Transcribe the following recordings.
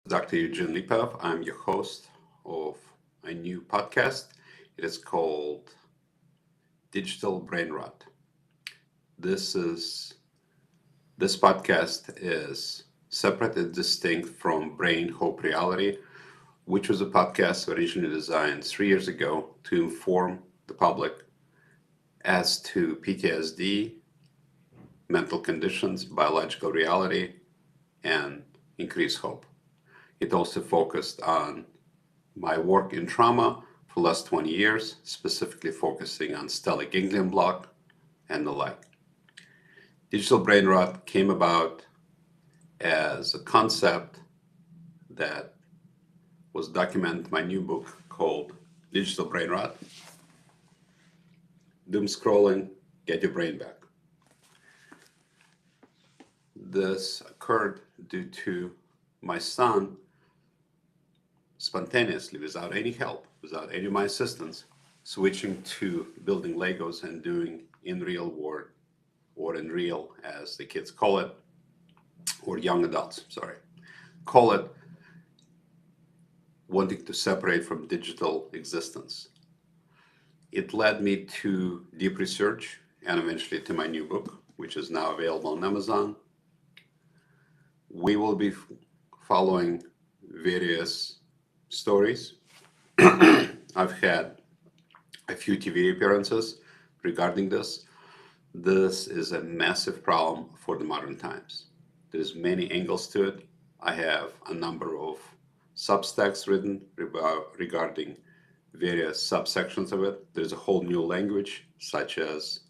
Dr. Eugene Lipov. I'm your host of a new podcast. It is called Digital Brain Rot. This is this podcast is separate and distinct from Brain Hope Reality, which was a podcast originally designed 3 years ago to inform the public as to PTSD, mental conditions, biological reality, and increase hope. It also focused on my work in trauma for the last 20 years, specifically focusing on stellate ganglion block and the like. Digital brain rot came about as a concept that was documented in my new book called Digital Brain Rot. Doom scrolling, get your brain back. This occurred due to my son spontaneously, without any help, without any of my assistance, switching to building Legos and doing in real world, or in real, as the kids call it, or young adults, call it, wanting to separate from digital existence. It led me to deep research and eventually to my new book, which is now available on Amazon. We will be following various stories. I've had a few TV appearances regarding this. This is a massive problem for the modern times. There's many angles to it. I have a number of substacks written regarding various subsections of it. There's a whole new language, such as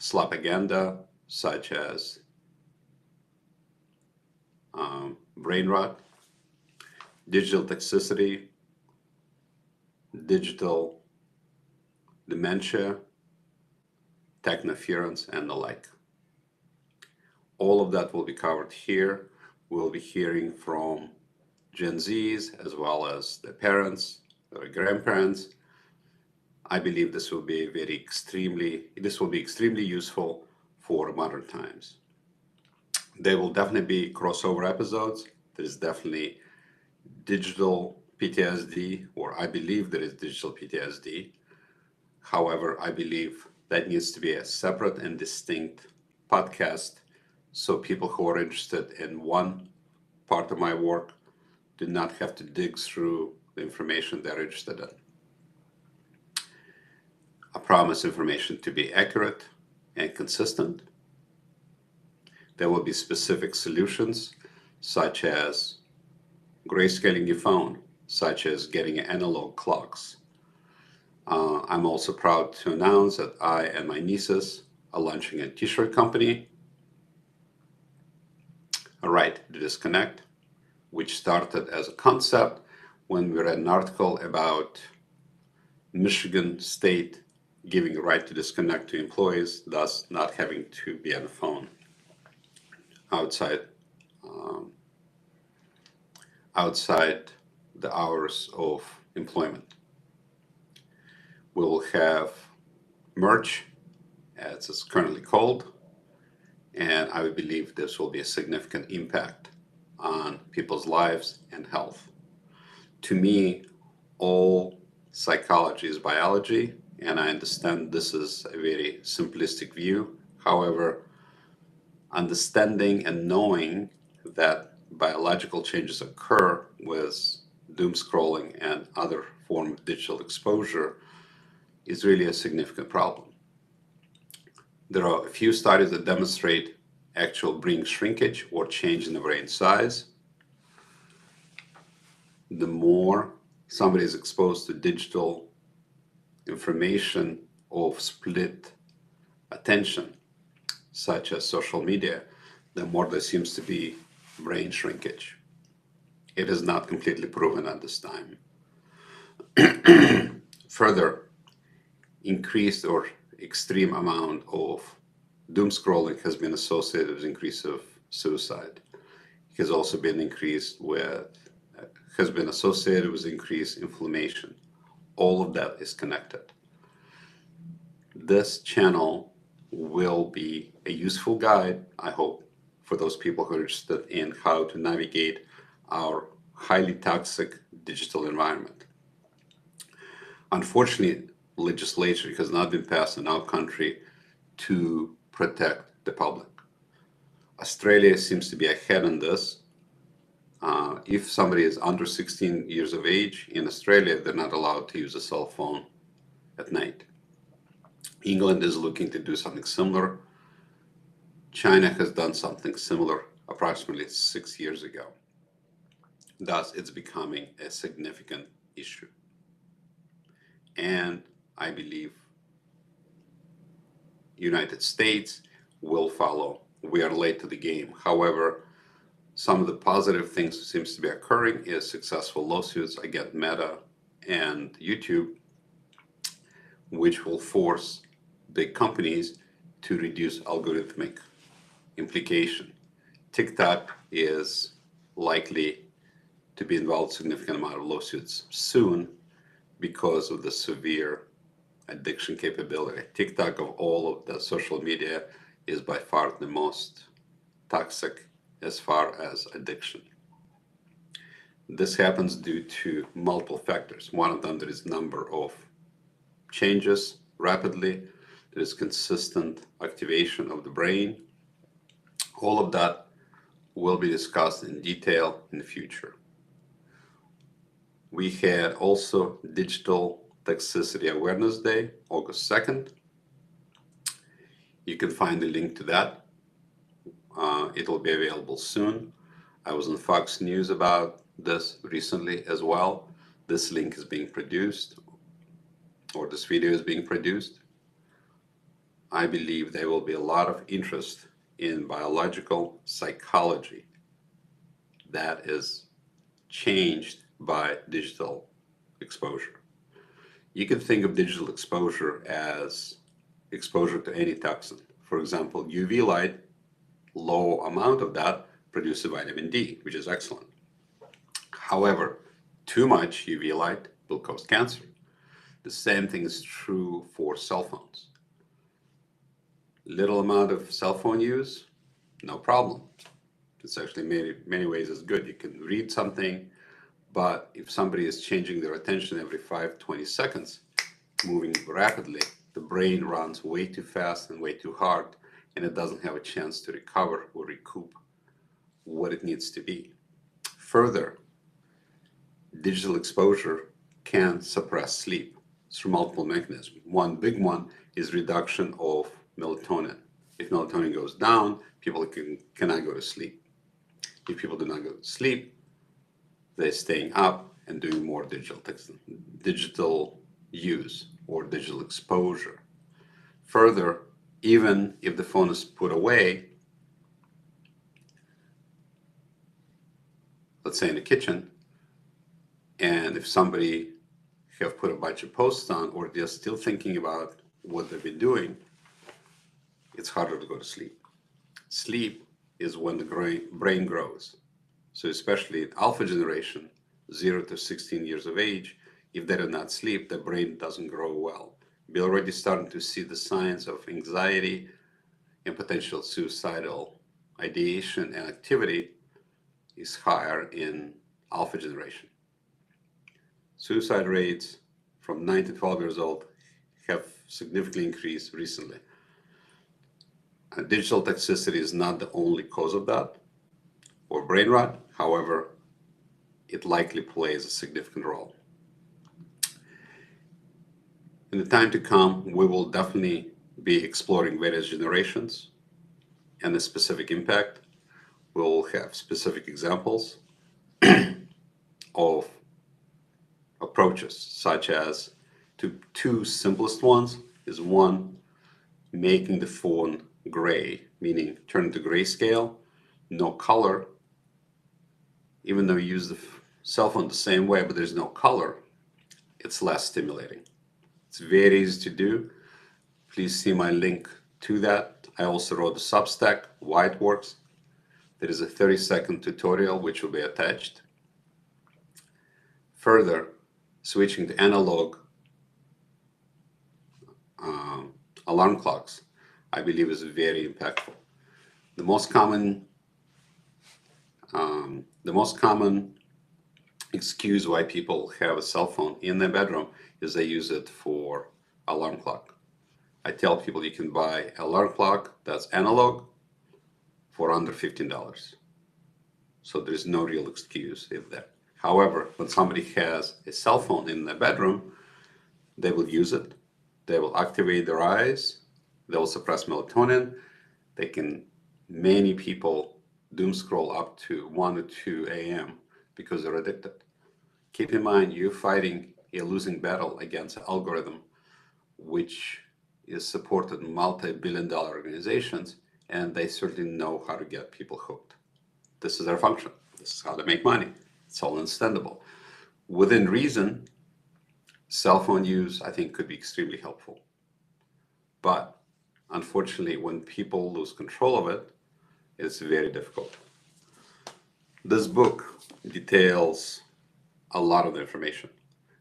slapaganda, such as brain rot, digital toxicity, digital dementia, technoference, and the like. All of that will be covered here. We'll be hearing from Gen Zs as well as their parents, their grandparents. I believe this will be extremely useful for modern times. There will definitely be crossover episodes. There's definitely digital PTSD, or I believe there is digital PTSD. However, I believe that needs to be a separate and distinct podcast so people who are interested in one part of my work do not have to dig through the information they're interested in. I promise information to be accurate and consistent. There will be specific solutions, such as grayscaling your phone, such as getting analog clocks. I'm also proud to announce that I and my nieces are launching a t-shirt company, A Right to Disconnect, which started as a concept when we read an article about Michigan State giving a right to disconnect to employees, thus not having to be on the phone outside the hours of employment. We will have merch, as it's currently called, and I believe this will be a significant impact on people's lives and health. To me, all psychology is biology, and I understand this is a very simplistic view. However, understanding and knowing that biological changes occur with doom scrolling and other form of digital exposure is really a significant problem. There are a few studies that demonstrate actual brain shrinkage or change in the brain size. The more somebody is exposed to digital information of split attention, such as social media, the more there seems to be brain shrinkage. It is not completely proven at this time. Further, increased or extreme amount of doom scrolling has been associated with increase of suicide. It has also been associated with increased inflammation. All of that is connected. This channel will be a useful guide, I hope, for those people who are interested in how to navigate our highly toxic digital environment. Unfortunately, legislation has not been passed in our country to protect the public. Australia seems to be ahead in this. If somebody is under 16 years of age in Australia, they're not allowed to use a cell phone at night. England is looking to do something similar. China has done something similar approximately 6 years ago. Thus, it's becoming a significant issue. And I believe United States will follow. We are late to the game. However, some of the positive things that seems to be occurring is successful lawsuits against Meta and YouTube, which will force big companies to reduce algorithmic implication. TikTok is likely to be involved in a significant amount of lawsuits soon because of the severe addiction capability. TikTok, of all of the social media, is by far the most toxic as far as addiction. This happens due to multiple factors. One of them, there is number of changes rapidly. There is consistent activation of the brain. All of that will be discussed in detail in the future. We had also Digital Toxicity Awareness Day, August 2nd. You can find the link to that. It will be available soon. I was on Fox News about this recently as well. This link is being produced, or this video is being produced. I believe there will be a lot of interest in biological psychology that is changed by digital exposure. You can think of digital exposure as exposure to any toxin. For example, UV light, low amount of that produces vitamin D, which is excellent. However, too much UV light will cause cancer. The same thing is true for cell phones. Little amount of cell phone use, no problem. It's actually many ways is good. You can read something, but if somebody is changing their attention every 20 seconds, moving rapidly, the brain runs way too fast and way too hard, and it doesn't have a chance to recover or recoup what it needs to be. Further, digital exposure can suppress sleep through multiple mechanisms. One big one is reduction of melatonin. If melatonin goes down, people cannot go to sleep. If people do not go to sleep, they're staying up and doing more digital use or digital exposure. Further, even if the phone is put away, let's say in the kitchen, and if somebody have put a bunch of posts on, or they're still thinking about what they've been doing, it's harder to go to sleep. Sleep is when the brain grows. So especially in alpha generation, 0 to 16 years of age, if they do not sleep, the brain doesn't grow well. We're already starting to see the signs of anxiety and potential suicidal ideation and activity is higher in alpha generation. Suicide rates from 9 to 12 years old have significantly increased recently. Digital toxicity is not the only cause of that or brain rot. However, it likely plays a significant role. In the time to come, we will definitely be exploring various generations and the specific impact. We'll have specific examples of approaches, such as two simplest ones is one, making the phone gray, meaning turn to grayscale, no color. Even though you use the cell phone the same way, but there's no color, it's less stimulating. It's very easy to do. Please see my link to that. I also wrote a Substack, why it works. There is a 30-second tutorial which will be attached. Further, switching to analog alarm clocks, I believe, is very impactful. The most common The most common excuse why people have a cell phone in their bedroom is they use it for alarm clock. I tell people you can buy alarm clock that's analog for under $15. So there's no real excuse if that. However, when somebody has a cell phone in their bedroom, they will use it. They will activate their eyes. They will suppress melatonin. Many people doom scroll up to 1 or 2 a.m. because they're addicted. Keep in mind, you're fighting a losing battle against an algorithm, which is supported in multi-billion-dollar organizations, and they certainly know how to get people hooked. This is their function. This is how they make money. It's all understandable. Within reason, cell phone use, I think, could be extremely helpful. But unfortunately, when people lose control of it, it's very difficult. This book details a lot of the information.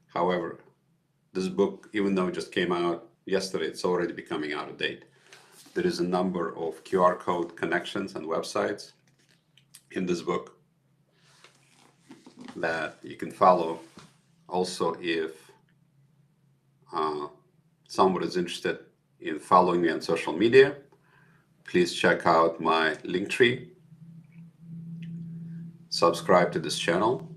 However, this book, even though it just came out yesterday, it's already becoming out of date. There is a number of QR code connections and websites in this book that you can follow. Also, if someone is interested in following me on social media, please check out my Linktree. Subscribe to this channel.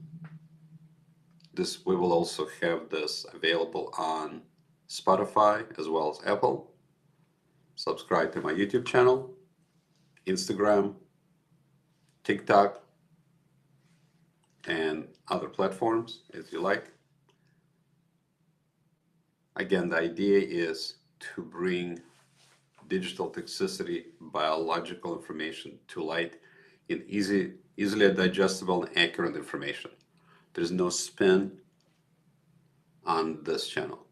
We will also have this available on Spotify as well as Apple. Subscribe to my YouTube channel, Instagram, TikTok, and other platforms if you like. Again, the idea is to bring digital toxicity, biological information to light in easily digestible and accurate information. There's no spin on this channel.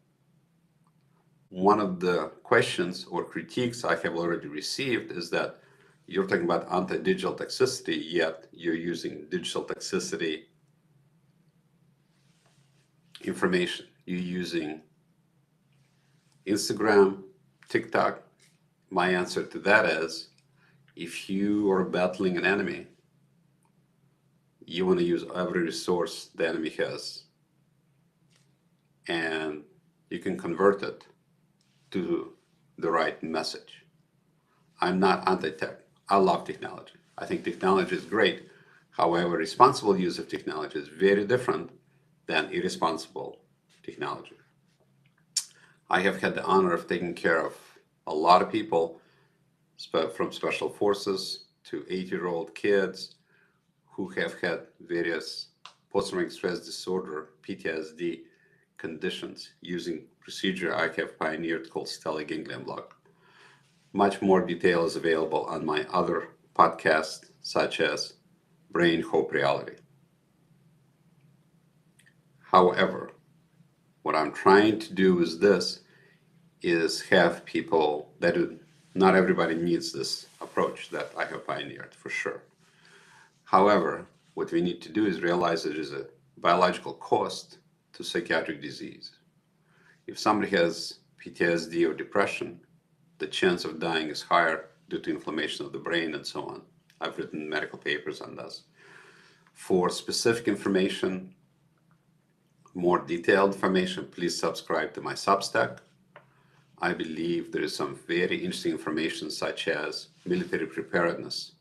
One of the questions or critiques I have already received is that you're talking about anti-digital toxicity, yet you're using digital toxicity information. You're using Instagram, TikTok. My answer to that is, if you are battling an enemy, you want to use every resource the enemy has, and you can convert it to the right message. I'm not anti-tech. I love technology. I think technology is great. However, responsible use of technology is very different than irresponsible technology. I have had the honor of taking care of a lot of people, from special forces to 8-year-old kids who have had various post-traumatic stress disorder, PTSD conditions using procedure I have pioneered called stellate ganglion block. Much more detail is available on my other podcasts, such as Brain, Hope, Reality. However, what I'm trying to do is have people not everybody needs this approach that I have pioneered, for sure. However, what we need to do is realize there is a biological cost to psychiatric disease. If somebody has PTSD or depression, the chance of dying is higher due to inflammation of the brain and so on. I've written medical papers on this. For specific information, more detailed information, please subscribe to my Substack. I believe there is some very interesting information, such as military preparedness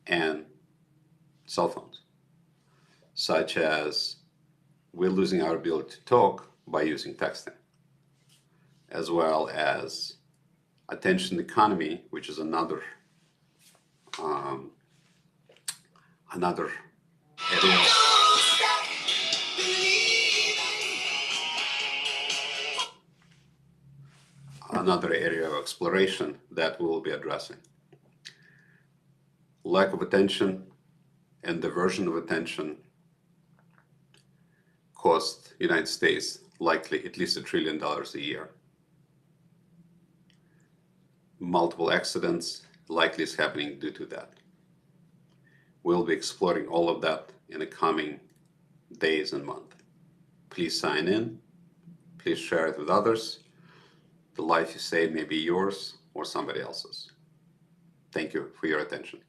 and cell phones, such as we're losing our ability to talk by using texting, as well as attention economy, which is another area. Another area of exploration that we will be addressing. Lack of attention and diversion of attention cost the United States likely at least $1 trillion a year. Multiple accidents likely is happening due to that. We'll be exploring all of that in the coming days and months. Please sign in. Please share it with others. The life you save may be yours or somebody else's. Thank you for your attention.